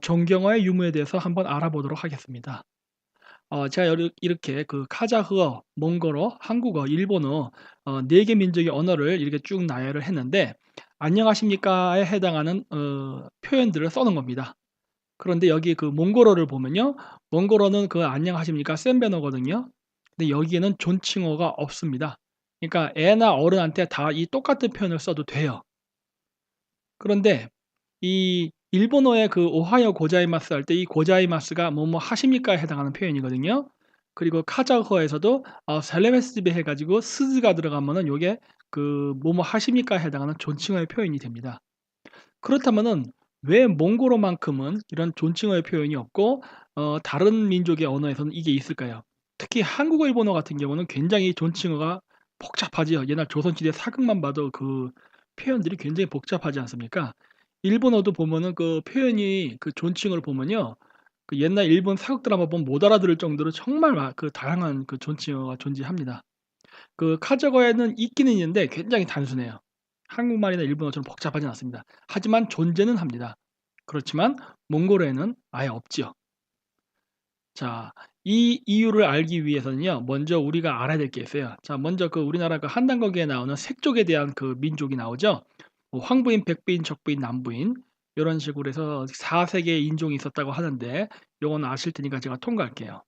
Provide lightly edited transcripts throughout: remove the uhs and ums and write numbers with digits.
존경어의 유무에 대해서 한번 알아보도록 하겠습니다. 제가 이렇게 그 카자흐어, 몽골어, 한국어, 일본어 4개 민족의 언어를 이렇게 쭉 나열을 했는데 "안녕하십니까."에 해당하는 표현들을 써 놓은 겁니다. 그런데 여기 그 몽골어를 보면요. 몽골어는 그 "안녕하십니까." 센베너거든요. 근데 여기에는 존칭어가 없습니다. 그러니까 애나 어른한테 다 이 똑같은 표현을 써도 돼요. 그런데 이 일본어의 그 오하요 고자이마스 할 때 이 고자이마스가 "뭐뭐 하십니까?"에 해당하는 표현이거든요. 그리고 카자흐어에서도 셀레메스비 해 가지고 스즈가 들어가면은 요게 그 "뭐뭐 하십니까?"에 해당하는 존칭어의 표현이 됩니다. 그렇다면은 왜 몽골어만큼은 이런 존칭어의 표현이 없고 다른 민족의 언어에서는 이게 있을까요? 특히 한국어, 일본어 같은 경우는 굉장히 존칭어가 복잡하지요. 옛날 조선시대 사극만 봐도 그 표현들이 굉장히 복잡하지 않습니까? 일본어도 보면은 그 표현이 그 존칭어를 보면요. 그 옛날 일본 사극 드라마 보면 못 알아들을 정도로 정말 그 다양한 그 존칭어가 존재합니다. 그 카자흐어에는 있기는 있는데 굉장히 단순해요. 한국말이나 일본어처럼 복잡하진 않습니다. 하지만 존재는 합니다. 그렇지만 몽골어에는 아예 없지요. 자, 이 이유를 알기 위해서는요. 먼저 우리가 알아야 될 게 있어요. 자, 먼저 그 우리나라 그 한단거기에 나오는 색족에 대한 그 민족이 나오죠. 뭐 황부인, 백부인, 적부인, 남부인 요런 식으로 해서 4세계의 인종이 있었다고 하는데 요건 아실 테니까 제가 통과할게요.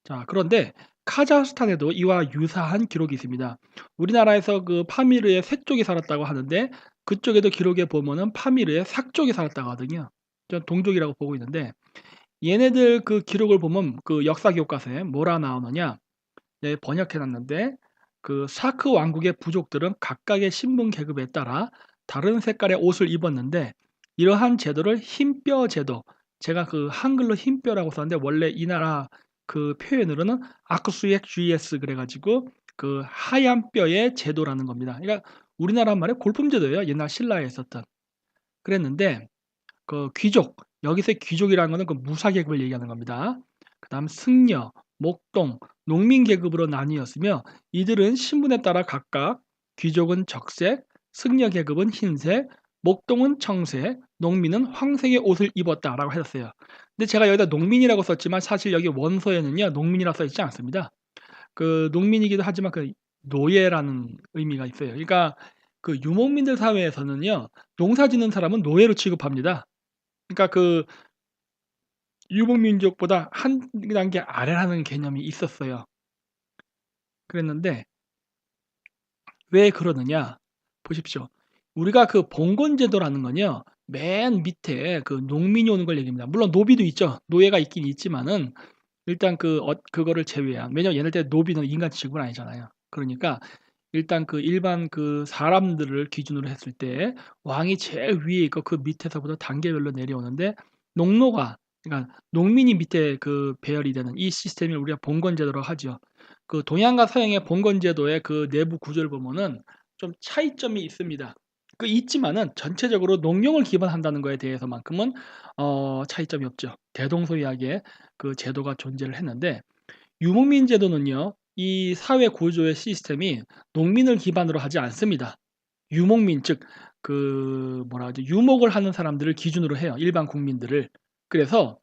자, 그런데 카자흐스탄에도 이와 유사한 기록이 있습니다. 우리나라에서 그 파미르의 셋족이 살았다고 하는데 그쪽에도 기록에 보면은 파미르의 삭족이 살았다고 하거든요. 전 동족이라고 보고 있는데 얘네들 그 기록을 보면 그 역사 교과서에 뭐라 나오느냐? 네, 번역해 놨는데 그 사크 왕국의 부족들은 각각의 신분 계급에 따라 다른 색깔의 옷을 입었는데 이러한 제도를 흰뼈 제도, 제가 그 한글로 흰뼈라고 썼는데 원래 이 나라 그 표현으로는 아크수액 GS 그래 가지고 그 하얀 뼈의 제도라는 겁니다. 그러니까 우리나라 말의 골품 제도예요. 옛날 신라에 있었던. 그랬는데 그 귀족, 여기서의 귀족이라는 거는 그 무사 계급을 얘기하는 겁니다. 그다음 승려, 목동, 농민 계급으로 나뉘었으며 이들은 신분에 따라 각각 귀족은 적색, 승려 계급은 흰색, 목동은 청색, 농민은 황색의 옷을 입었다라고 했었어요. 근데 제가 여기다 농민이라고 썼지만 사실 여기 원서에는요 농민이라 써 있지 않습니다. 그 농민이기도 하지만 그 노예라는 의미가 있어요. 그러니까 그 유목민들 사회에서는요 농사 짓는 사람은 노예로 취급합니다. 그러니까 그 유목민족보다 한 단계 아래라는 개념이 있었어요. 그랬는데 왜 그러느냐? 보십시오. 우리가 그 봉건제도라는 건요. 맨 밑에 그 농민이 오는 걸 얘기합니다. 물론 노비도 있죠. 노예가 있긴 있지만은 일단 그거를 제외한, 왜냐면 얘네들 노비는 인간 취급은 아니잖아요. 그러니까 일단 그 일반 그 사람들을 기준으로 했을 때 왕이 제일 위에 있고 그 밑에서부터 단계별로 내려오는데 농노가, 그러니까 농민이 밑에 그 배열이 되는 이 시스템을 우리가 봉건제도라고 하죠. 그 동양과 서양의 봉건제도의 그 내부 구조를 보면은 좀 차이점이 있습니다. 그 있지만은 전체적으로 농경을 기반한다는 거에 대해서만큼은 차이점이 없죠. 대동소이하게 그 제도가 존재를 했는데 유목민 제도는요. 이 사회 구조의 시스템이 농민을 기반으로 하지 않습니다. 유목민, 즉 그 뭐라 하죠? 유목을 하는 사람들을 기준으로 해요. 일반 국민들을. 그래서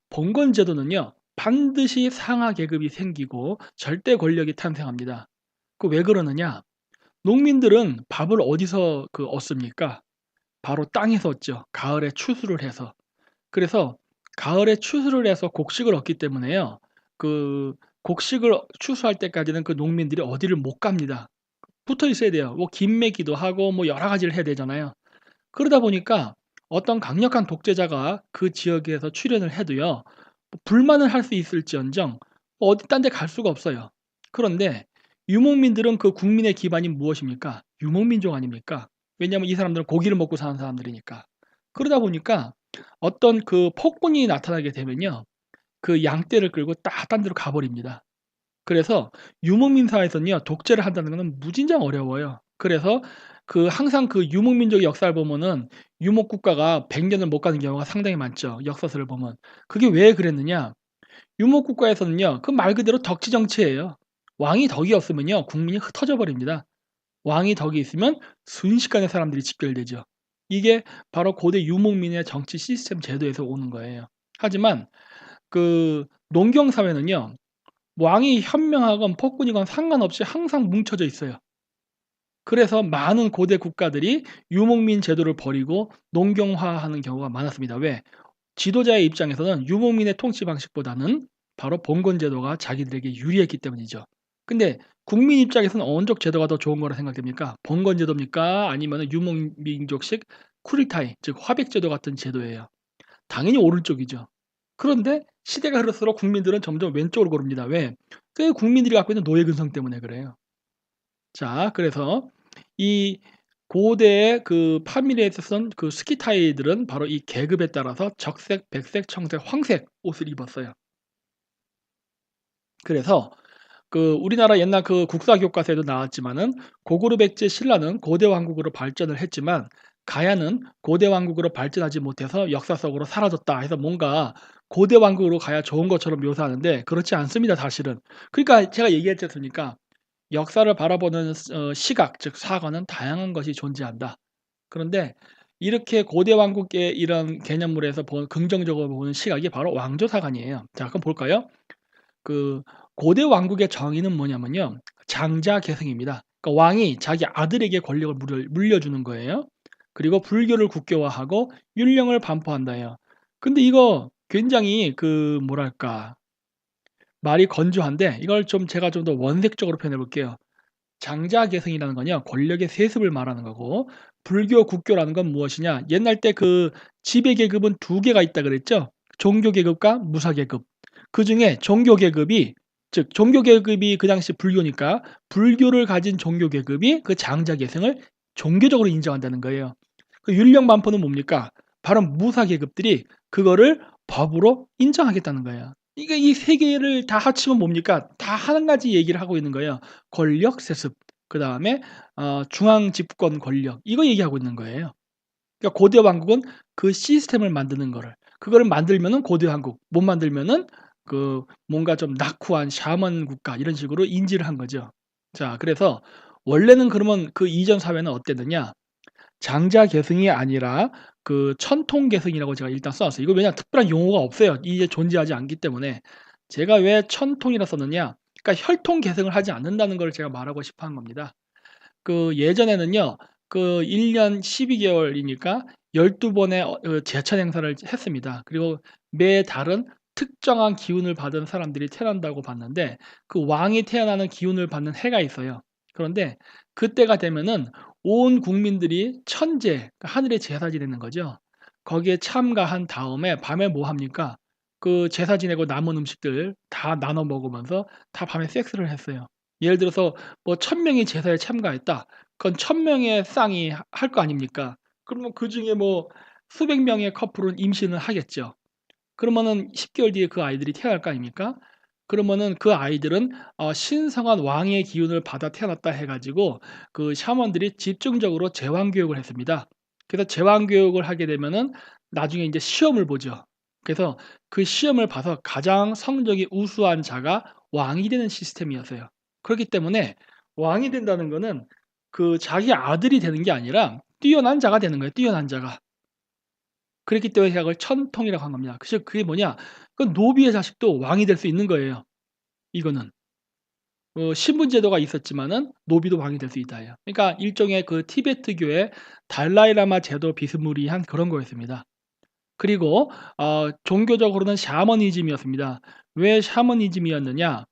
봉건 제도는요. 반드시 상하 계급이 생기고 절대 권력이 탄생합니다. 그 왜 그러느냐? 농민들은 밥을 어디서 그 얻습니까? 바로 땅에서 얻죠. 가을에 추수를 해서. 그래서 가을에 추수를 해서 곡식을 얻기 때문에요. 그 곡식을 추수할 때까지는 그 농민들이 어디를 못 갑니다. 붙어 있어야 돼요. 뭐 김매기도 하고 뭐 여러 가지를 해야 되잖아요. 그러다 보니까 어떤 강력한 독재자가 그 지역에서 출현을 해도요. 뭐 불만을 할 수 있을지언정 어디 딴 데 갈 수가 없어요. 그런데 유목민들은 그 국민의 기반이 무엇입니까? 유목민족 아닙니까? 왜냐하면 이 사람들은 고기를 먹고 사는 사람들이니까. 그러다 보니까 어떤 그 폭군이 나타나게 되면요. 그 양떼를 끌고 딱 딴 데로 가버립니다. 그래서 유목민 사회에서는요. 독재를 한다는 거는 무진장 어려워요. 그래서 그 항상 그 유목민족의 역사를 보면은 유목 국가가 100 년을 못 가는 경우가 상당히 많죠, 역사서를 보면. 그게 왜 그랬느냐? 유목 국가에서는요. 그 말 그대로 덕지 정치예요. 왕이 덕이 없으면요. 국민이 흩어져 버립니다. 왕이 덕이 있으면 순식간에 사람들이 집결되죠. 이게 바로 고대 유목민의 정치 시스템 제도에서 오는 거예요. 하지만 그 농경 사회는요. 왕이 현명하건 폭군이건 상관없이 항상 뭉쳐져 있어요. 그래서 많은 고대 국가들이 유목민 제도를 버리고 농경화하는 경우가 많았습니다. 왜? 지도자의 입장에서는 유목민의 통치 방식보다는 바로 봉건 제도가 자기들에게 유리했기 때문이죠. 근데 국민 입장에서는 어느 쪽 제도가 더 좋은 거라 생각됩니까? 봉건 제도입니까? 아니면 유목민족식 쿠리타이, 즉 화백 제도 같은 제도예요. 당연히 오른쪽이죠. 그런데 시대가 흐를수록 국민들은 점점 왼쪽으로 고릅니다. 왜? 그 국민들이 갖고 있는 노예 근성 때문에 그래요. 자, 그래서 이 고대의 그 파밀리에 있었던 그 스키타이들은 바로 이 계급에 따라서 적색, 백색, 청색, 황색 옷을 입었어요. 그래서 그 우리나라 옛날 그 국사 교과서에도 나왔지만은 고구려백제 신라는 고대 왕국으로 발전을 했지만 가야는 고대 왕국으로 발전하지 못해서 역사 속으로 사라졌다 해서 뭔가 고대 왕국으로 가야 좋은 것처럼 묘사하는데 그렇지 않습니다, 사실은. 그러니까 제가 얘기했지 않습니까? 역사를 바라보는 시각 즉 사관은 다양한 것이 존재한다. 그런데 이렇게 고대 왕국의 이런 개념물에서 긍정적으로 보는 시각이 바로 왕조사관이에요. 자, 그럼 볼까요? 그 고대 왕국의 정의는 뭐냐면요. 장자계승입니다. 그러니까 왕이 자기 아들에게 권력을 물려주는 거예요. 그리고 불교를 국교화하고 율령을 반포한다예요. 근데 이거 굉장히 그 뭐랄까 말이 건조한데 이걸 좀 제가 좀 더 원색적으로 표현해 볼게요. 장자계승이라는 거냐 권력의 세습을 말하는 거고 불교 국교라는 건 무엇이냐 옛날 때 그 지배계급은 두 개가 있다 그랬죠. 종교계급과 무사계급. 그중에 종교계급이 즉 종교계급이 그 당시 불교니까 불교를 가진 종교계급이 그 장자계승을 종교적으로 인정한다는 거예요. 그 율령 반포는 뭡니까? 바로 무사계급들이 그거를 법으로 인정하겠다는 거예요. 이게 이 세 개를 다 합치면 뭡니까? 다 한 가지 얘기를 하고 있는 거예요. 권력 세습, 그다음에 중앙 집권 권력 이거 얘기하고 있는 거예요. 그러니까 고대 왕국은 그 시스템을 만드는 거를 그거를 만들면은 고대 왕국, 못 만들면은 그 뭔가 좀 낙후한 샤먼 국가 이런 식으로 인지를 한 거죠. 자, 그래서 원래는 그러면 그 이전 사회는 어땠느냐? 장자 계승이 아니라 그 천통 계승이라고 제가 일단 써 놨어요. 이거 왜냐 특별한 용어가 없어요. 이게 존재하지 않기 때문에. 제가 왜 천통이라 썼느냐? 그러니까 혈통 계승을 하지 않는다는 걸 제가 말하고 싶어 한 겁니다. 그 예전에는요. 그 1년 12 개월이니까 12 번의 제천 행사를 했습니다. 그리고 매달은 특정한 기운을 받은 사람들이 태어난다고 봤는데 그 왕이 태어나는 기운을 받는 해가 있어요. 그런데 그때가 되면은 온 국민들이 천제, 그러니까 하늘의 제사 지내는 거죠. 거기에 참가한 다음에 밤에 뭐 합니까? 그 제사 지내고 남은 음식들 다 나눠 먹으면서 다 밤에 섹스를 했어요. 예를 들어서 뭐 1,000명이 제사에 참가했다. 그건 1,000명의 쌍이 할 거 아닙니까? 그러면 그중에 뭐 수백 명의 커플은 임신을 하겠죠. 그러면은 10 개월 뒤에 그 아이들이 태어날 거 아닙니까? 그러면은 그 아이들은 신성한 왕의 기운을 받아 태어났다 해 가지고 그 샤먼들이 집중적으로 제왕 교육을 했습니다. 그래서 제왕 교육을 하게 되면은 나중에 인제 시험을 보죠. 그래서 그 시험을 봐서 가장 성적이 우수한 자가 왕이 되는 시스템이었어요. 그렇기 때문에 왕이 된다는 거는 그 자기 아들이 되는 게 아니라 뛰어난 자가 되는 거예요, 뛰어난 자가. 그랬기 때문에 제가 그걸 천통이라고 한 겁니다. 그래서 그게 뭐냐? 그 노비의 자식도 왕이 될 수 있는 거예요, 이거는. 신분 제도가 있었지만은 노비도 왕이 될 수 있다예요. 그러니까 일종의 그 티베트교의 달라이라마 제도 비스무리한 그런 거였습니다. 그리고 종교적으로는 샤머니즘이었습니다. 왜 샤머니즘이었느냐?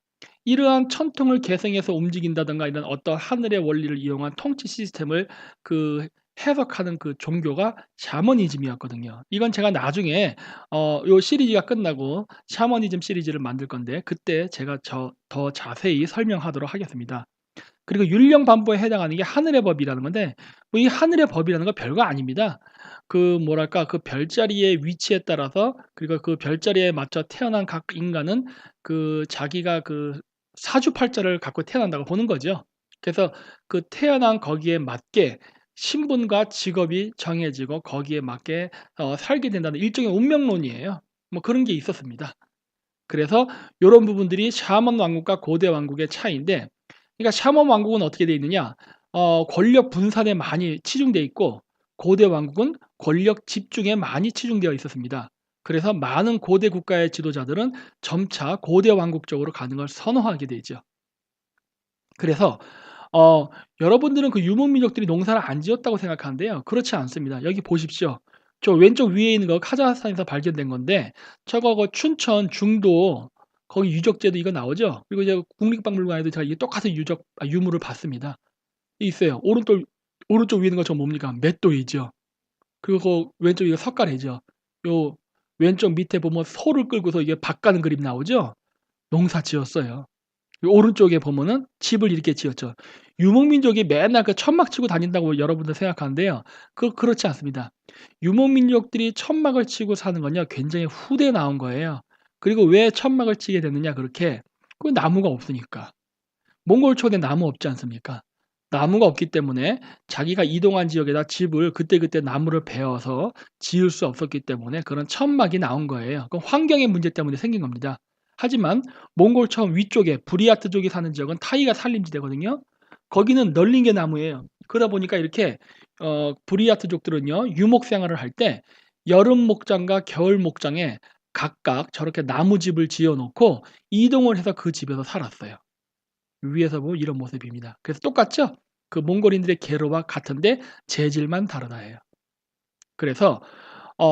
이러한 천통을 계승해서 움직인다든가 이런 어떤 하늘의 원리를 이용한 통치 시스템을 그 해석하는 그 종교가 샤머니즘이었거든요. 이건 제가 나중에 요 시리즈가 끝나고 샤머니즘 시리즈를 만들 건데 그때 제가 더 자세히 설명하도록 하겠습니다. 그리고 율령 반포에 해당하는 게 하늘의 법이라는 건데 뭐 이 하늘의 법이라는 건 별거 아닙니다. 그 뭐랄까 그 별자리의 위치에 따라서 그리고 그 별자리에 맞춰 태어난 각 인간은 그 자기가 그 사주팔자를 갖고 태어난다고 보는 거죠. 그래서 그 태어난 거기에 맞게 신분과 직업이 정해지고 거기에 맞게 살게 된다는 일종의 운명론이에요. 뭐 그런 게 있었습니다. 그래서 요런 부분들이 샤먼 왕국과 고대 왕국의 차이인데 그러니까 샤먼 왕국은 어떻게 돼 있느냐? 권력 분산에 많이 치중돼 있고 고대 왕국은 권력 집중에 많이 치중되어 있었습니다. 그래서 많은 고대 국가의 지도자들은 점차 고대 왕국 쪽으로 가는 걸 선호하게 되죠. 그래서 어 여러분들은 그 유목민족들이 농사를 안 지었다고 생각하는데요. 그렇지 않습니다. 여기 보십시오. 저 왼쪽 위에 있는 거 카자흐스탄에서 발견된 건데 저거 춘천 중도 거기 유적지에도 이거 나오죠. 그리고 이제 국립박물관에도 제가 이게 똑같은 유물을 봤습니다. 있어요. 오른쪽 위에 있는 거 저거 뭡니까? 맷돌이죠. 그리고 왼쪽 이거 석가래죠. 요 왼쪽 밑에 보면 소를 끌고서 이게 밭 가는 그림 나오죠. 농사 지었어요. 오른쪽에 보면은 집을 이렇게 지었죠. 유목민족이 맨날 그 천막 치고 다닌다고 여러분들 생각하는데요. 그렇지 않습니다. 유목민족들이 천막을 치고 사는 건요, 굉장히 후대에 나온 거예요. 그리고 왜 천막을 치게 됐느냐, 그렇게. 그 나무가 없으니까. 몽골 초대 나무 없지 않습니까? 나무가 없기 때문에 자기가 이동한 지역에다 집을 그때그때 나무를 베어서 지을 수 없었기 때문에 그런 천막이 나온 거예요. 그 환경의 문제 때문에 생긴 겁니다. 하지만 몽골처럼 위쪽에 부리아트 족이 사는 지역은 타이가 산림지대거든요. 거기는 널린 게 나무예요. 그러다 보니까 이렇게 부리아트 족들은요, 유목 생활을 할 때 여름 목장과 겨울 목장에 각각 저렇게 나무집을 지어 놓고 이동을 해서 그 집에서 살았어요. 위에서 보면 이런 모습입니다. 그래서 똑같죠? 그 몽골인들의 계로와 같은데 재질만 다르다예요. 그래서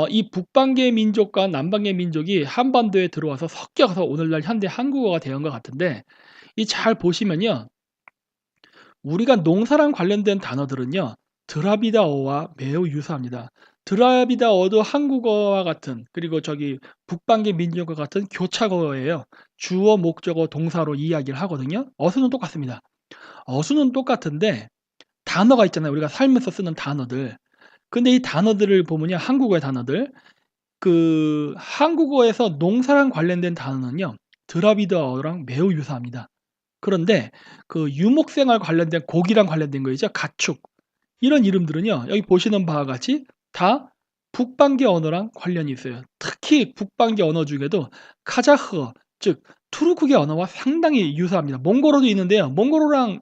이 북방계 민족과 남방계 민족이 한반도에 들어와서 섞여서 오늘날 현대 한국어가 되는 것 같은데 이 잘 보시면요. 우리가 농사랑 관련된 단어들은요. 드라비다어와 매우 유사합니다. 드라비다어도 한국어와 같은 그리고 저기 북방계 민족과 같은 교차어예요. 주어, 목적어, 동사로 이야기를 하거든요. 어순은 똑같습니다. 어순은 똑같은데 단어가 있잖아요. 우리가 살면서 쓰는 단어들. 근데 이 단어들을 보면요. 한국어의 단어들. 그 한국어에서 농사랑 관련된 단어는요. 드라비드어랑 매우 유사합니다. 그런데 그 유목생활 관련된 고기랑 관련된 거 있죠. 가축. 이런 이름들은요. 여기 보시는 바와 같이 다 북방계 언어랑 관련이 있어요. 특히 북방계 언어 중에도 카자흐어, 즉 투르크계 언어와 상당히 유사합니다. 몽골어도 있는데요. 몽골어랑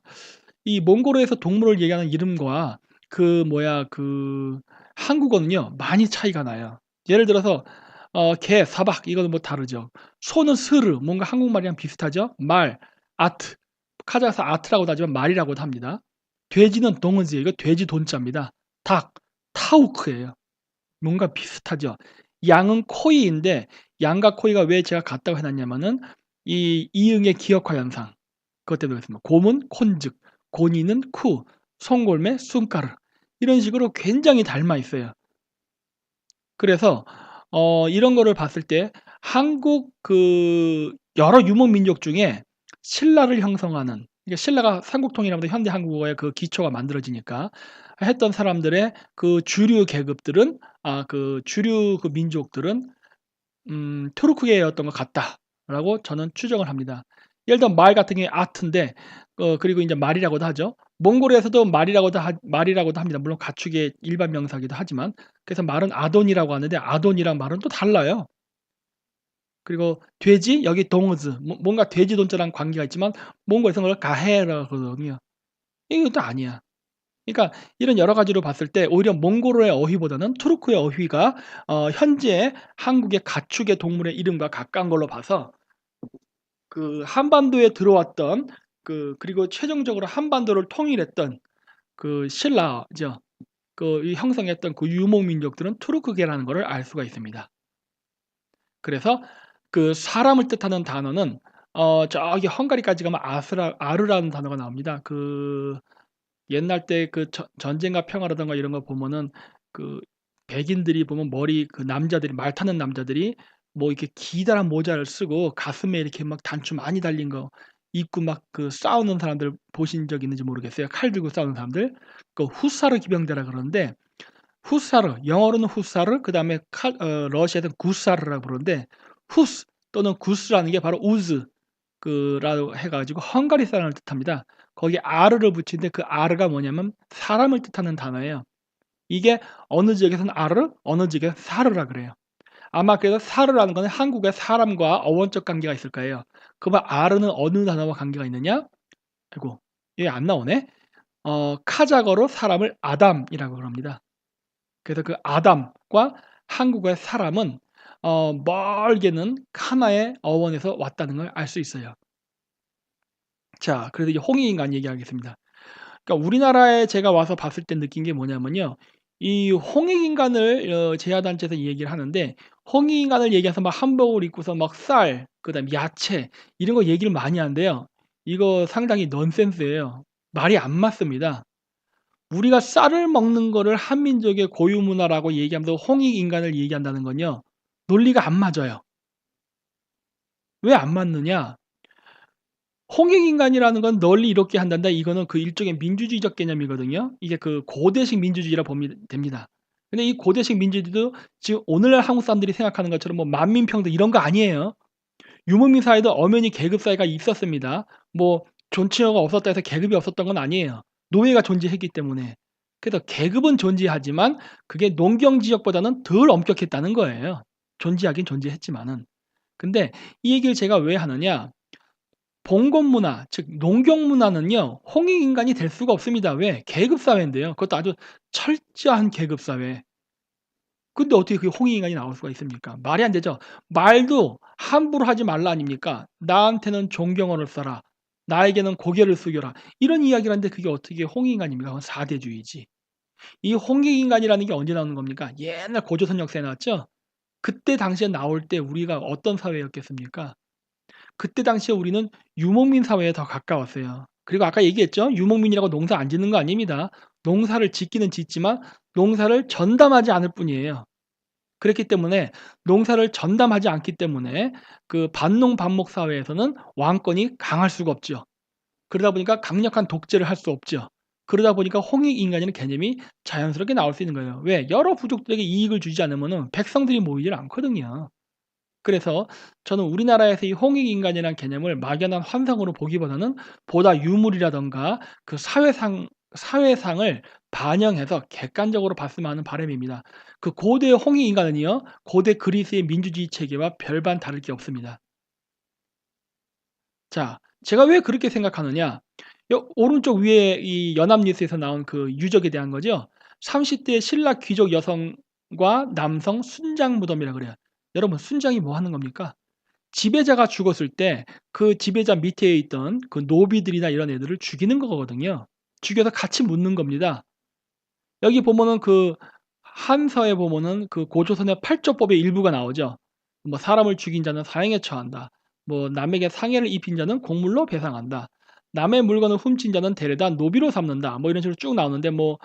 이 몽골어에서 동물을 얘기하는 이름과 그 한국어는요 많이 차이가 나요. 예를 들어서 개, 사박 이거는 뭐 다르죠. 소는 스르 뭔가 한국말이랑 비슷하죠. 말, 아트 카자흐스 아트라고도 하지만 말이라고도 합니다. 돼지는 동어지 이거 돼지 돈자입니다. 닭, 타우크예요. 뭔가 비슷하죠. 양은 코이인데 양과 코이가 왜 제가 같다고 해놨냐면은 이 이응의 기억화 현상 그것 때문에 그렇습니다. 곰은 콘즉, 고니는 쿠, 송골매 숭까르 이런 식으로 굉장히 닮아 있어요. 그래서 이런 거를 봤을 때 한국 그 여러 유목 민족 중에 신라를 형성하는 이게 신라가 삼국통일하면서 현대 한국어의 그 기초가 만들어지니까 했던 사람들의 그 주류 계급들은 그 주류 그 민족들은 투르크계였던 것 같다라고 저는 추정을 합니다. 예를 들어 말 같은 게 아트인데 그리고 인제 말이라고도 하죠. 몽골에서도 말이라고도 합니다. 물론 가축의 일반 명사이기도 하지만 그래서 말은 아돈이라고 하는데 아돈이랑 말은 또 달라요. 그리고 돼지 여기 동어즈 뭔가 돼지 돈자랑 관계가 있지만 몽골에서는 그걸 가헤라고 그러거든요. 이것도 아니야. 그러니까 이런 여러 가지로 봤을 때 오히려 몽골어의 어휘보다는 투르크의 어휘가 현재 한국의 가축의 동물의 이름과 가까운 걸로 봐서 그 한반도에 들어왔던 그리고 최종적으로 한반도를 통일했던 그 신라죠. 이 형성했던 그 유목 민족들은 투르크계라는 것을 알 수가 있습니다. 그래서 그 사람을 뜻하는 단어는 저기 헝가리까지 가면 아르라는 단어가 나옵니다. 옛날 때 그 전쟁과 평화라든가 이런 거 보면은 그 백인들이 보면 머리 그 남자들이 말 타는 남자들이 뭐 이렇게 기다란 모자를 쓰고 가슴에 이렇게 막 단추 많이 달린 거 입고 막 그 싸우는 사람들 보신 적 있는지 모르겠어요. 칼 들고 싸우는 사람들. 그 후사르 기병대라 그러는데 후사르 영어로는 후사르 그다음에 러시아에서는 구사르라고 부르는데 후스 또는 구스라는 게 바로 우즈 라고 해 가지고 헝가리 사람을 뜻합니다. 거기에 아르를 붙이는데 그 아르가 뭐냐면 사람을 뜻하는 단어예요. 이게 어느 지역에서는 아르, 어느 지역에서 사르라 그래요. 아마 그래서 사르라는 거는 한국의 사람과 어원적 관계가 있을 거예요. 그러면 아르는 어느 단어와 관계가 있느냐? 아이고, 이게 안 나오네. 카자거로 사람을 아담이라고 그럽니다. 그래서 그 아담과 한국의 사람은 멀게는 하나의 어원에서 왔다는 걸 알 수 있어요. 자, 그래서 이제 홍익인간 얘기하겠습니다. 그러니까 우리나라에 제가 와서 봤을 때 느낀 게 뭐냐면요. 이 홍익인간을 제야단체에서 얘기를 하는데, 홍익인간을 얘기해서 막 한복을 입고서 막 쌀, 그다음에 야채 이런 거 얘기를 많이 하는데요. 이거 상당히 넌센스예요. 말이 안 맞습니다. 우리가 쌀을 먹는 거를 한민족의 고유 문화라고 얘기하면서 홍익인간을 얘기한다는 건요. 논리가 안 맞아요. 왜 안 맞느냐? 홍익인간이라는 건 널리 이렇게 한단다. 이거는 그 일종의 민주주의적 개념이거든요. 이게 그 고대식 민주주의라 보면 됩니다. 근데 이 고대식 민주주의도 지금 오늘날 한국 사람들이 생각하는 것처럼 뭐 만민평등 이런 거 아니에요. 유목민 사회도 엄연히 계급 사회가 있었습니다. 뭐 존칭어가 없었다 해서 계급이 없었던 건 아니에요. 노예가 존재했기 때문에. 그래서 계급은 존재하지만 그게 농경 지역보다는 덜 엄격했다는 거예요. 존재하긴 존재했지만은. 근데 이 얘기를 제가 왜 하느냐? 봉건 문화, 즉 농경 문화는요. 홍익 인간이 될 수가 없습니다. 왜? 계급 사회인데요. 그것도 아주 철저한 계급 사회. 근데 어떻게 그게 홍익 인간이 나올 수가 있습니까? 말이 안 되죠. 말도 함부로 하지 말라 아닙니까? 나한테는 존경어를 써라. 나에게는 고개를 숙여라. 이런 이야기를 하는데 그게 어떻게 홍익 인간입니까? 그건 사대주의지. 이 홍익 인간이라는 게 언제 나오는 겁니까? 옛날 고조선 역사에 나왔죠. 그때 당시에 나올 때 우리가 어떤 사회였겠습니까? 그때 당시에 우리는 유목민 사회에 더 가까웠어요. 그리고 아까 얘기했죠. 유목민이라고 농사 안 짓는 거 아닙니다. 농사를 짓기는 짓지만 농사를 전담하지 않을 뿐이에요. 그렇기 때문에 농사를 전담하지 않기 때문에 그 반농 반목 사회에서는 왕권이 강할 수가 없죠. 그러다 보니까 강력한 독재를 할 수 없죠. 그러다 보니까 홍익 인간이라는 개념이 자연스럽게 나올 수 있는 거예요. 왜? 여러 부족들에게 이익을 주지 않으면은 백성들이 모이질 않거든요. 그래서 저는 우리나라에서 이 홍익 인간이라는 개념을 막연한 환상으로 보기보다는 보다 유물이라든가 그 사회상을 반영해서 객관적으로 봤으면 하는 바람입니다. 그 고대 홍익 인간은요. 고대 그리스의 민주주의 체계와 별반 다를 게 없습니다. 자, 제가 왜 그렇게 생각하느냐? 오른쪽 위에 이 연합뉴스에서 나온 그 유적에 대한 거죠. 30대 신라 귀족 여성과 남성 순장 무덤이라 그래요. 여러분 순장이 뭐 하는 겁니까? 지배자가 죽었을 때 그 지배자 밑에 있던 그 노비들이나 이런 애들을 죽이는 거거든요. 죽여서 같이 묻는 겁니다. 여기 보면은 그 한서에 보면은 그 고조선의 팔조법의 일부가 나오죠. 뭐 사람을 죽인 자는 사형에 처한다. 뭐 남에게 상해를 입힌 자는 공물로 배상한다. 남의 물건을 훔친 자는 데려다 노비로 삼는다. 뭐 이런 식으로 쭉 나오는데 뭐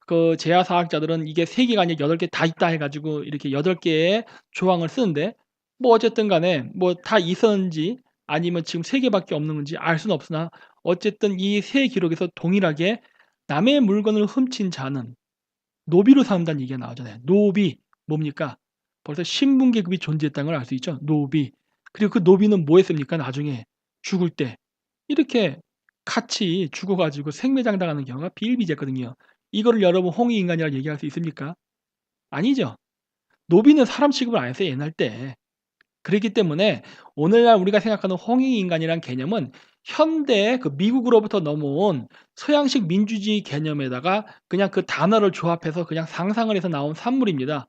그 재야사학자들은 이게 3 개가 아니라 8개 다 있다 해 가지고 이렇게 8 개의 조항을 쓰는데 뭐 어쨌든 간에 뭐 다 있었는지 아니면 지금 3 개밖에 없는 건지 알 수는 없으나 어쨌든 이 세 기록에서 동일하게 남의 물건을 훔친 자는 노비로 삼는다는 얘기가 나오잖아요. 노비 뭡니까? 벌써 신분 계급이 존재했다는 걸 알 수 있죠. 노비. 그리고 그 노비는 뭐 했습니까? 나중에 죽을 때 이렇게 같이 죽어 가지고 생매장당하는 경우가 비일비재했거든요. 이거를 여러분 홍익인간이라고 얘기할 수 있습니까? 아니죠. 노비는 사람 취급을 안 했어요, 옛날 때. 그렇기 때문에 오늘날 우리가 생각하는 홍익인간이란 개념은 현대 그 미국으로부터 넘어온 서양식 민주주의 개념에다가 그냥 그 단어를 조합해서 그냥 상상을 해서 나온 산물입니다.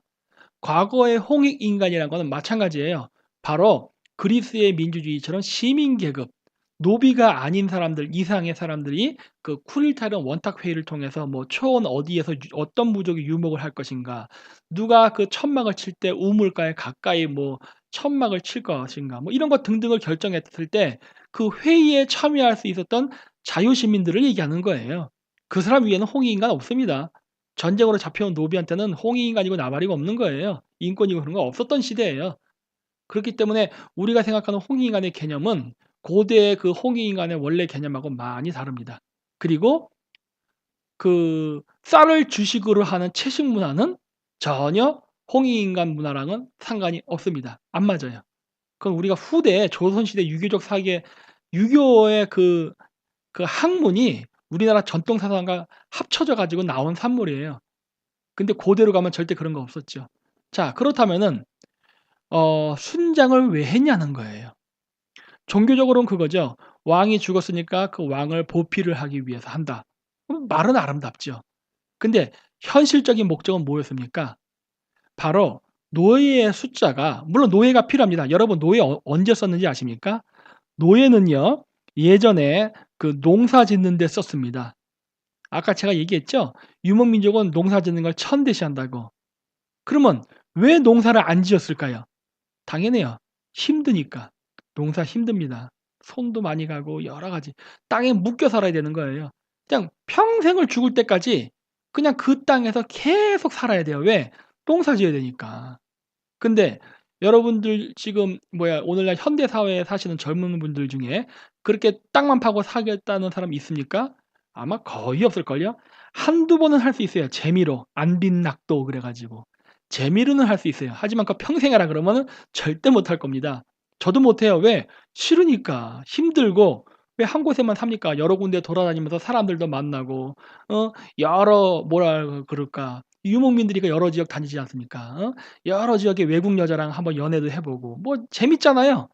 과거의 홍익인간이라는 거는 마찬가지예요. 바로 그리스의 민주주의처럼 시민계급, 노비가 아닌 사람들 이상의 사람들이 그 쿠릴타르 원탁 회의를 통해서 뭐 초원 어디에서 어떤 부족이 유목을 할 것인가, 누가 그 천막을 칠 때 우물가에 가까이 뭐 천막을 칠 것인가, 뭐 이런 것 등등을 결정했을 때 그 회의에 참여할 수 있었던 자유시민들을 얘기하는 거예요. 그 사람 위에는 홍익인간 없습니다. 전쟁으로 잡혀온 노비한테는 홍익인간이고 나발이고 없는 거예요. 인권이고 그런 거 없었던 시대예요. 그렇기 때문에 우리가 생각하는 홍익인간의 개념은 고대의 그 홍익인간의 원래 개념하고 많이 다릅니다. 그리고 그 쌀을 주식으로 하는 채식 문화는 전혀 홍익인간 문화랑은 상관이 없습니다. 안 맞아요. 그건 우리가 후대 조선시대 유교적 사기에 유교의 그 학문이 우리나라 전통 사상과 합쳐져 가지고 나온 산물이에요. 근데 고대로 가면 절대 그런 거 없었죠. 자, 그렇다면은 순장을 왜 했냐는 거예요. 종교적으로는 그거죠. 왕이 죽었으니까 그 왕을 보필을 하기 위해서 한다. 말은 아름답죠. 근데 현실적인 목적은 뭐였습니까? 바로 노예의 숫자가, 물론 노예가 필요합니다. 여러분 노예 언제 썼는지 아십니까? 노예는요, 예전에 그 농사 짓는 데 썼습니다. 아까 제가 얘기했죠? 유목민족은 농사 짓는 걸 천대시한다고. 그러면 왜 농사를 안 지었을까요? 당연해요. 힘드니까. 농사 힘듭니다. 손도 많이 가고 여러 가지. 땅에 묶여 살아야 되는 거예요. 그냥 평생을 죽을 때까지 그냥 그 땅에서 계속 살아야 돼요. 왜? 농사 지어야 되니까. 근데 여러분들 지금 오늘날 현대 사회에 사시는 젊은 분들 중에 그렇게 땅만 파고 살겠다는 사람이 있습니까? 아마 거의 없을걸요? 한두 번은 할 수 있어요. 재미로. 안빈낙도 그래 가지고. 재미로는 할 수 있어요. 하지만 그 평생 하라 그러면은 절대 못할 겁니다. 저도 못 해요. 왜? 싫으니까. 힘들고. 왜 한 곳에만 삽니까? 여러 군데 돌아다니면서 사람들도 만나고 여러 뭐라 그럴까. 유목민들이니까 여러 지역 다니지 않습니까? 여러 지역의 외국 여자랑 한번 연애도 해 보고 뭐 재밌잖아요.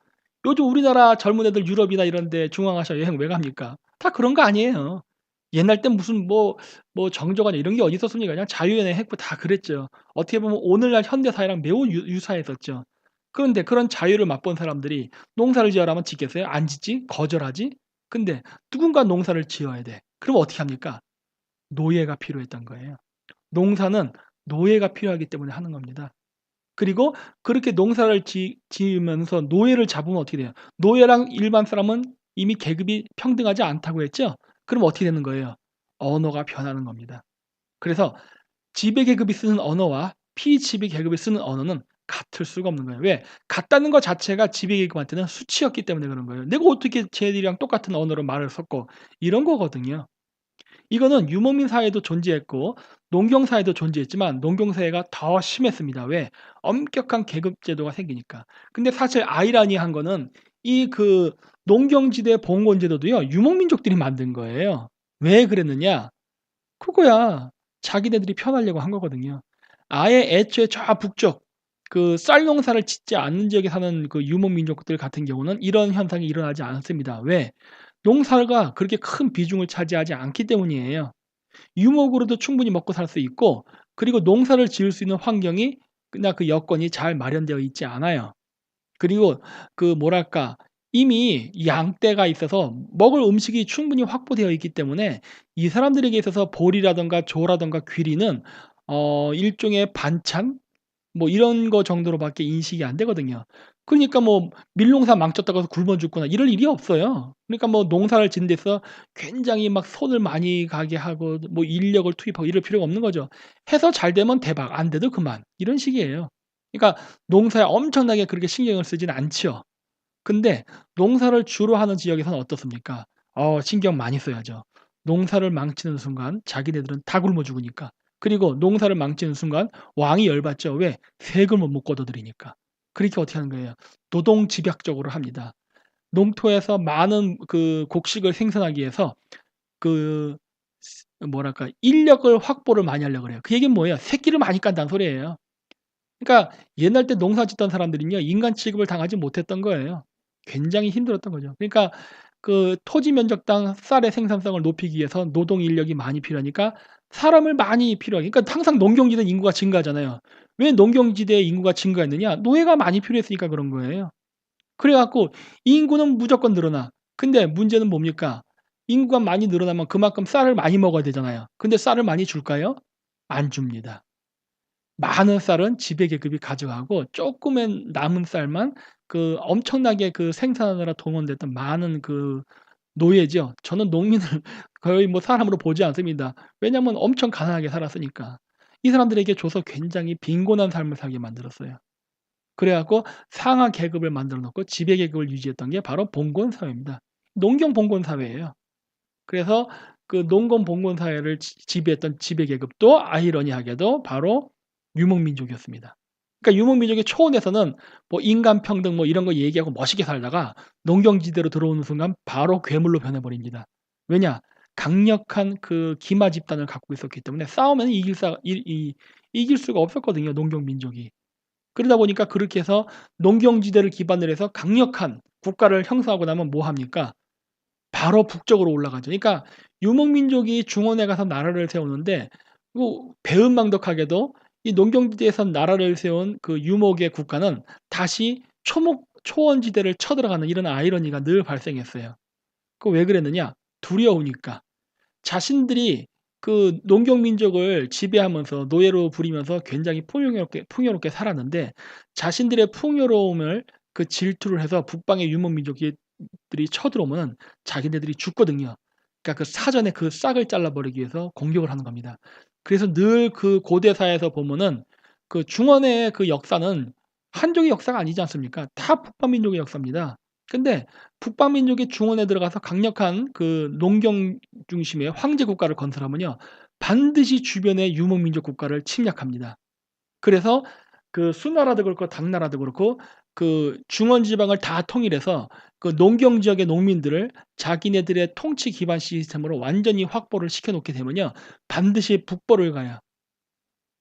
요즘 우리나라 젊은 애들 유럽이나 이런 데 중앙아시아 여행 왜 갑니까? 다 그런 거 아니에요. 옛날 땐 무슨 정조가냐 이런 게 어디 있었습니까? 그냥 자유연애 했고 다 그랬죠. 어떻게 보면 오늘날 현대 사회랑 매우 유사했었죠. 그런데 그런 자유를 맛본 사람들이 농사를 지어라면 짓겠어요? 안 짓지? 거절하지? 근데 누군가 농사를 지어야 돼. 그럼 어떻게 합니까? 노예가 필요했던 거예요. 농사는 노예가 필요하기 때문에 하는 겁니다. 그리고 그렇게 농사를 지으면서 노예를 잡으면 어떻게 돼요? 노예랑 일반 사람은 이미 계급이 평등하지 않다고 했죠? 그럼 어떻게 되는 거예요? 언어가 변하는 겁니다. 그래서 지배 계급이 쓰는 언어와 피지배 계급이 쓰는 언어는 같을 수가 없는 거예요. 왜? 같다는 것 자체가 지배 계급한테는 수치였기 때문에 그런 거예요. 내가 어떻게 쟤들이랑 똑같은 언어로 말을 섞어 이런 거거든요. 이거는 유목민 사회도 존재했고 농경 사회도 존재했지만 농경 사회가 더 심했습니다. 왜? 엄격한 계급 제도가 생기니까. 근데 사실 아이러니한 거는 이 농경지대 봉건 제도도요. 유목민족들이 만든 거예요. 왜 그랬느냐? 그거야. 자기네들이 편하려고 한 거거든요. 아예 애초에 저 북쪽 쌀 농사를 짓지 않는 지역에 사는 그 유목민족들 같은 경우는 이런 현상이 일어나지 않습니다. 왜? 농사가 그렇게 큰 비중을 차지하지 않기 때문이에요. 유목으로도 충분히 먹고 살 수 있고 그리고 농사를 지을 수 있는 환경이 그냥 그 여건이 잘 마련되어 있지 않아요. 그리고 뭐랄까 이미 양떼가 있어서 먹을 음식이 충분히 확보되어 있기 때문에 이 사람들에게 있어서 보리라든가 조라든가 귀리는 일종의 반찬 이런 거 정도로밖에 인식이 안 되거든요. 그러니까 밀농사 망쳤다고 해서 굶어 죽거나 이럴 일이 없어요. 그러니까 농사를 짓는 데서 굉장히 막 손을 많이 가게 하고 인력을 투입하고 이럴 필요가 없는 거죠. 해서 잘 되면 대박, 안 돼도 그만. 이런 식이에요. 그러니까 농사에 엄청나게 그렇게 신경을 쓰지는 않죠. 근데 농사를 주로 하는 지역에서는 어떻습니까? 신경 많이 써야죠. 농사를 망치는 순간 자기네들은 다 굶어 죽으니까. 그리고 농사를 망치는 순간 왕이 열받죠. 왜? 세금을 못 걷어들이니까. 그러니까 어떻게 하는 거예요? 노동 집약적으로 합니다. 농토에서 많은 곡식을 생산하기 위해서 그 뭐랄까 인력을 확보를 많이 하려고 그래요. 그 얘기는 뭐예요? 새끼를 많이 깐다는 소리예요. 그러니까 옛날 때 농사 짓던 사람들은요. 인간 취급을 당하지 못했던 거예요. 굉장히 힘들었던 거죠. 그러니까 토지 면적당 쌀의 생산성을 높이기 위해서 노동 인력이 많이 필요하니까 사람을 많이 필요하게 그러니까 항상 농경지대 인구가 증가하잖아요. 왜 농경지대의 인구가 증가했느냐? 노예가 많이 필요했으니까 그런 거예요. 그래 갖고 인구는 무조건 늘어나. 근데 문제는 뭡니까? 인구가 많이 늘어나면 그만큼 쌀을 많이 먹어야 되잖아요. 근데 쌀을 많이 줄까요? 안 줍니다. 많은 쌀은 지배계급이 가져가고 쪼끔의 남은 쌀만 엄청나게 생산하느라 동원됐던 많은 노예죠. 저는 농민을 거의 사람으로 보지 않습니다. 왜냐하면 엄청 가난하게 살았으니까. 이 사람들에게 줘서 굉장히 빈곤한 삶을 살게 만들었어요. 그래 갖고 상하 계급을 만들어 놓고 지배 계급을 유지했던 게 바로 봉건 사회입니다. 농경 봉건 사회예요. 그래서 농건 봉건 사회를 지배했던 지배 계급도 아이러니하게도 바로 유목민족이었습니다. 그러니까 유목민족의 초원에서는 인간 평등 이런 거 얘기하고 멋있게 살다가 농경지대로 들어오는 순간 바로 괴물로 변해 버립니다. 왜냐? 강력한 기마 집단을 갖고 있었기 때문에 싸우면 이길 수가 없었거든요, 농경민족이. 그러다 보니까 그렇게 해서 농경지대를 기반으로 해서 강력한 국가를 형성하고 나면 뭐 합니까? 바로 북쪽으로 올라가죠. 그러니까 유목민족이 중원에 가서 나라를 세우는데 그리고 배은망덕하게도 이 농경지대에서 나라를 세운 그 유목의 국가는 다시 초원지대를 쳐들어가는 이런 아이러니가 늘 발생했어요. 그 왜 그랬느냐? 두려우니까. 자신들이 그 농경민족을 지배하면서 노예로 부리면서 굉장히 풍요롭게 살았는데, 자신들의 풍요로움을 그 질투를 해서 북방의 유목민족들이 쳐들어오면 자기네들이 죽거든요. 그러니까 그 사전에 그 싹을 잘라버리기 위해서 공격을 하는 겁니다. 그래서 늘 그 고대사에서 보면은 그 중원의 그 역사는 한족의 역사가 아니지 않습니까? 다 북방민족의 역사입니다. 근데 북방민족이 중원에 들어가서 강력한 그 농경 중심의 황제 국가를 건설하면요, 반드시 주변의 유목민족 국가를 침략합니다. 그래서 그 수나라도 그렇고 당나라도 그렇고 그 중원 지방을 다 통일해서 그 농경 지역의 농민들을 자기네들의 통치 기반 시스템으로 완전히 확보를 시켜 놓게 되면요, 반드시 북벌을 가야.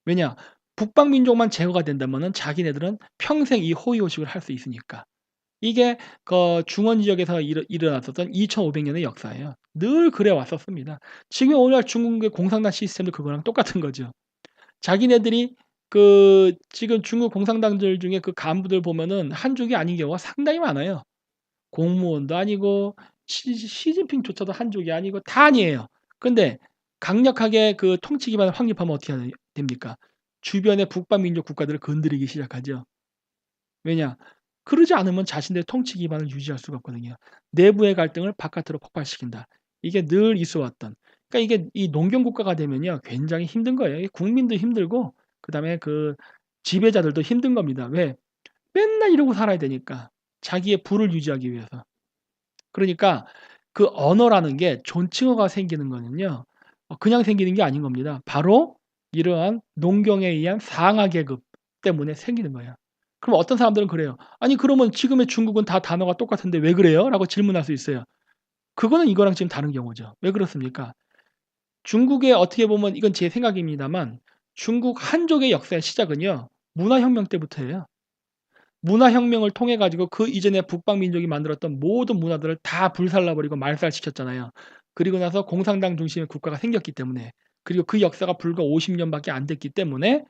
왜냐? 북방 민족만 제거가 된다면은 자기네들은 평생 이 호의호식을 할 수 있으니까. 이게 그 중원 지역에서 일어났었던 2500 년의 역사예요. 늘 그래 왔었습니다. 지금 오늘날 중국의 공산당 시스템도 그거랑 똑같은 거죠. 자기네들이 그 지금 중국 공산당들 중에 그 간부들 보면은 한족이 아닌 경우가 상당히 많아요. 공무원도 아니고 시진핑조차도 한족이 아니고 다 아니에요. 근데 강력하게 그 통치 기반을 확립하면 어떻게 해야 됩니까? 주변의 북방 민족 국가들을 건드리기 시작하죠. 왜냐? 그러지 않으면 자신들의 통치 기반을 유지할 수가 없거든요. 내부의 갈등을 바깥으로 폭발시킨다. 이게 늘 있어 왔던. 그러니까 이게 이 농경 국가가 되면요, 굉장히 힘든 거예요. 이 국민도 힘들고 그다음에 그 지배자들도 힘든 겁니다. 왜? 맨날 이러고 살아야 되니까. 자기의 부를 유지하기 위해서. 그러니까 그 언어라는 게 존칭어가 생기는 거는요, 그냥 생기는 게 아닌 겁니다. 바로 이러한 농경에 의한 상하 계급 때문에 생기는 거예요. 그럼 어떤 사람들은 그래요. "아니 그러면 지금의 중국은 다 단어가 똑같은데 왜 그래요?" 라고 질문할 수 있어요. 그거는 이거랑 지금 다른 경우죠. 왜 그렇습니까? 중국의 어떻게 보면 이건 제 생각입니다만, 중국 한족의 역사의 시작은요, 문화혁명 때부터예요. 문화혁명을 통해 가지고 그 이전에 북방 민족이 만들었던 모든 문화들을 다 불살라 버리고 말살시켰잖아요. 그리고 나서 공산당 중심의 국가가 생겼기 때문에, 그리고 그 역사가 불과 50 년밖에 안 됐기 때문에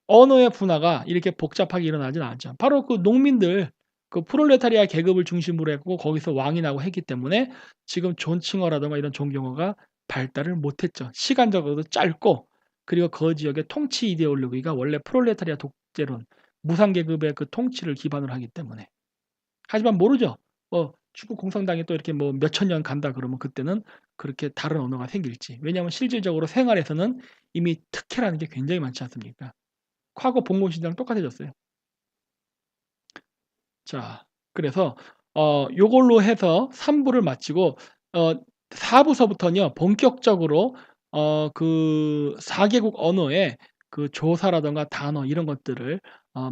언어의 분화가 이렇게 복잡하게 일어나진 않죠. 바로 그 농민들, 그 프롤레타리아 계급을 중심으로 했고 거기서 왕이 나고 했기 때문에 지금 존칭어라든가 이런 존경어가 발달을 못했죠. 시간적으로도 짧고, 그리고 그 지역의 통치 이데올로기가 원래 프롤레타리아 독재론, 무상계급의 그 통치를 기반으로 하기 때문에. 하지만 모르죠. 중국 공산당이 또 이렇게 뭐 몇천 년 간다 그러면 그때는 그렇게 다른 언어가 생길지. 왜냐하면 실질적으로 생활에서는 이미 특혜라는 게 굉장히 많지 않습니까? 과거 봉건 시대랑 똑같아졌어요. 자, 그래서 요걸로 해서 3 부를 마치고, 어 4 부서부터는요, 본격적으로 그 4 개국 언어의 그 조사라든가 단어 이런 것들을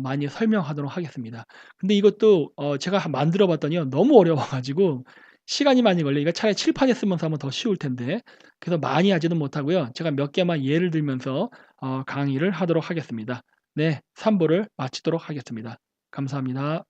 많이 설명하도록 하겠습니다. 근데 이것도 제가 만들어 봤더니요, 너무 어려워 가지고 시간이 많이 걸려요. 이거 차라리 칠판에 쓰면서 하면 더 쉬울 텐데. 그래서 많이 하지는 못하고요, 제가 몇 개만 예를 들면서 강의를 하도록 하겠습니다. 네. 3 부를 마치도록 하겠습니다. 감사합니다.